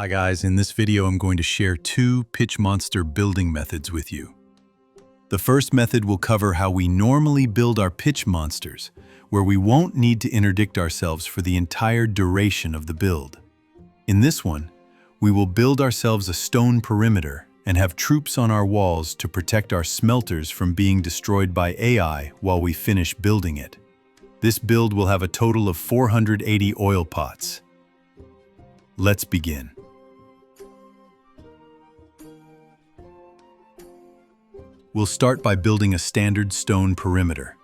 Hi guys, in this video I'm going to share two pitch monster building methods with you. The first method will cover how we normally build our pitch monsters, where we won't need to interdict ourselves for the entire duration of the build. In this one, we will build ourselves a stone perimeter and have troops on our walls to protect our smelters from being destroyed by AI while we finish building it. This build will have a total of 480 oil pots. Let's begin. We'll start by building a standard stone perimeter,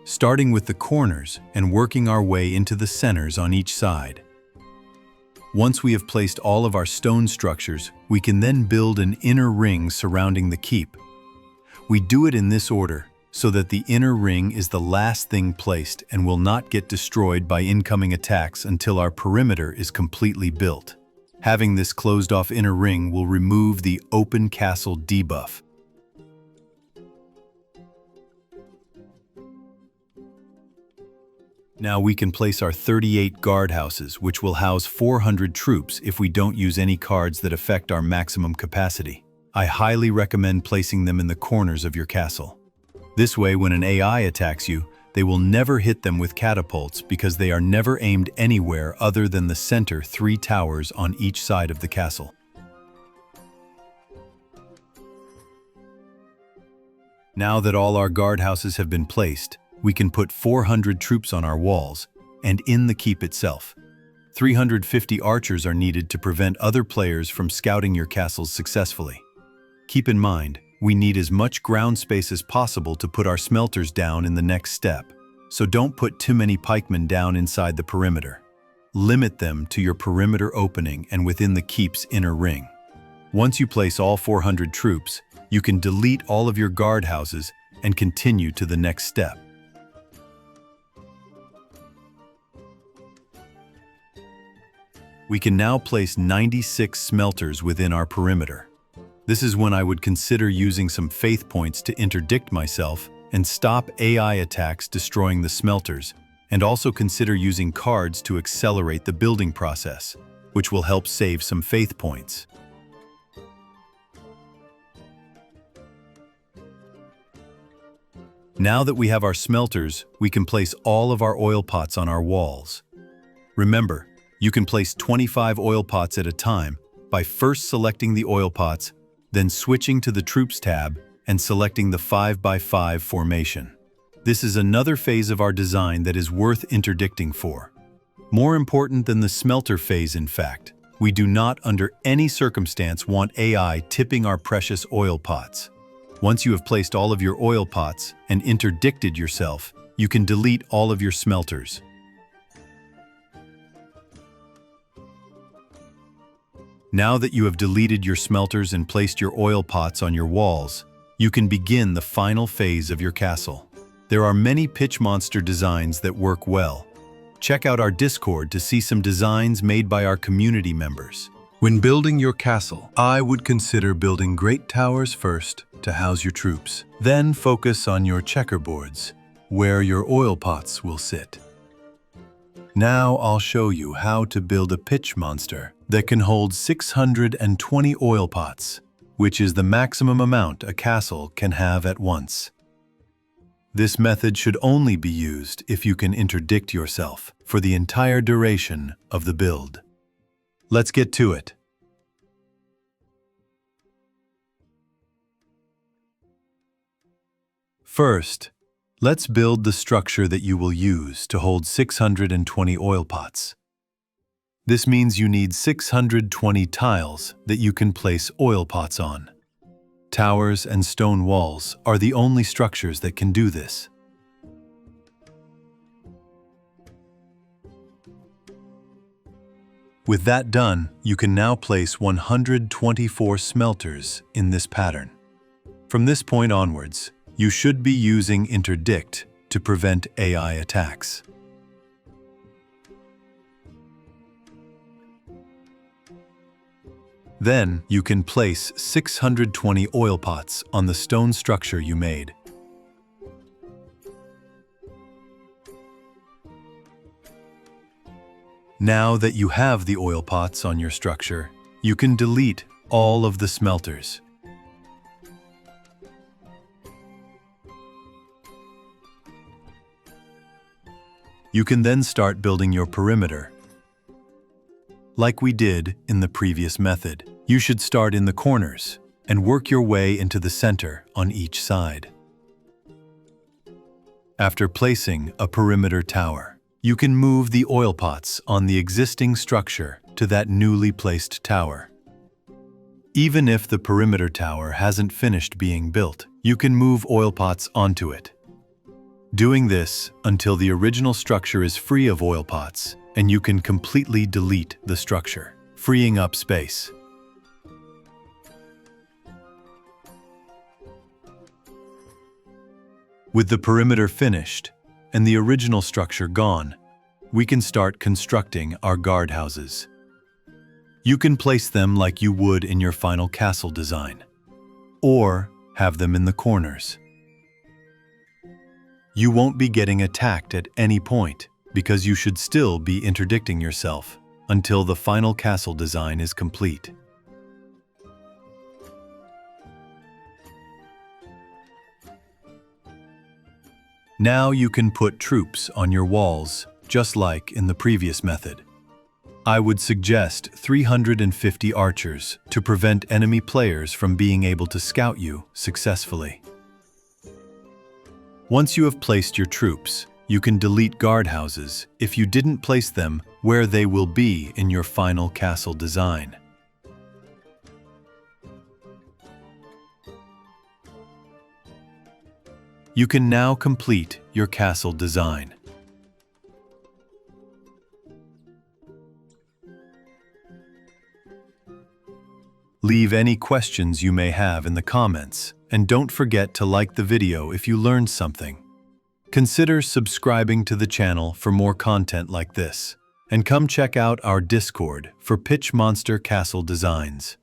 starting with the corners and working our way into the centers on each side. Once we have placed all of our stone structures, we can then build an inner ring surrounding the keep. We do it in this order so that the inner ring is the last thing placed and will not get destroyed by incoming attacks until our perimeter is completely built. Having this closed-off inner ring will remove the open castle debuff. Now we can place our 38 guardhouses, which will house 400 troops if we don't use any cards that affect our maximum capacity. I highly recommend placing them in the corners of your castle. This way, when an AI attacks you, they will never hit them with catapults because they are never aimed anywhere other than the center 3 towers on each side of the castle. Now that all our guardhouses have been placed, we can put 400 troops on our walls and in the keep itself. 350 archers are needed to prevent other players from scouting your castles successfully. Keep in mind, we need as much ground space as possible to put our smelters down in the next step, so don't put too many pikemen down inside the perimeter. Limit them to your perimeter opening and within the keep's inner ring. Once you place all 400 troops, you can delete all of your guardhouses and continue to the next step. We can now place 96 smelters within our perimeter. This is when I would consider using some faith points to interdict myself and stop AI attacks destroying the smelters, and also consider using cards to accelerate the building process, which will help save some faith points. Now that we have our smelters, we can place all of our oil pots on our walls. Remember, you can place 25 oil pots at a time by first selecting the oil pots, then switching to the Troops tab and selecting the 5x5 formation. This is another phase of our design that is worth interdicting for. More important than the smelter phase, in fact, we do not under any circumstance want AI tipping our precious oil pots. Once you have placed all of your oil pots and interdicted yourself, you can delete all of your smelters. Now that you have deleted your smelters and placed your oil pots on your walls, you can begin the final phase of your castle. There are many pitch monster designs that work well. Check out our Discord to see some designs made by our community members. When building your castle, I would consider building great towers first to house your troops. Then focus on your checkerboards, where your oil pots will sit. Now I'll show you how to build a pitch monster that can hold 620 oil pots, which is the maximum amount a castle can have at once. This method should only be used if you can interdict yourself for the entire duration of the build. Let's get to it. First, let's build the structure that you will use to hold 620 oil pots. This means you need 620 tiles that you can place oil pots on. Towers and stone walls are the only structures that can do this. With that done, you can now place 124 smelters in this pattern. From this point onwards, you should be using interdict to prevent AI attacks. Then you can place 620 oil pots on the stone structure you made. Now that you have the oil pots on your structure, you can delete all of the smelters. You can then start building your perimeter. Like we did in the previous method, you should start in the corners and work your way into the center on each side. After placing a perimeter tower, you can move the oil pots on the existing structure to that newly placed tower. Even if the perimeter tower hasn't finished being built, you can move oil pots onto it. Doing this until the original structure is free of oil pots, and you can completely delete the structure, freeing up space. With the perimeter finished and the original structure gone, we can start constructing our guardhouses. You can place them like you would in your final castle design, or have them in the corners. You won't be getting attacked at any point because you should still be interdicting yourself until the final castle design is complete. Now you can put troops on your walls, just like in the previous method. I would suggest 350 archers to prevent enemy players from being able to scout you successfully. Once you have placed your troops, you can delete guardhouses if you didn't place them where they will be in your final castle design. You can now complete your castle design. Leave any questions you may have in the comments, and don't forget to like the video if you learned something. Consider subscribing to the channel for more content like this, and come check out our Discord for Pitch Monster castle designs.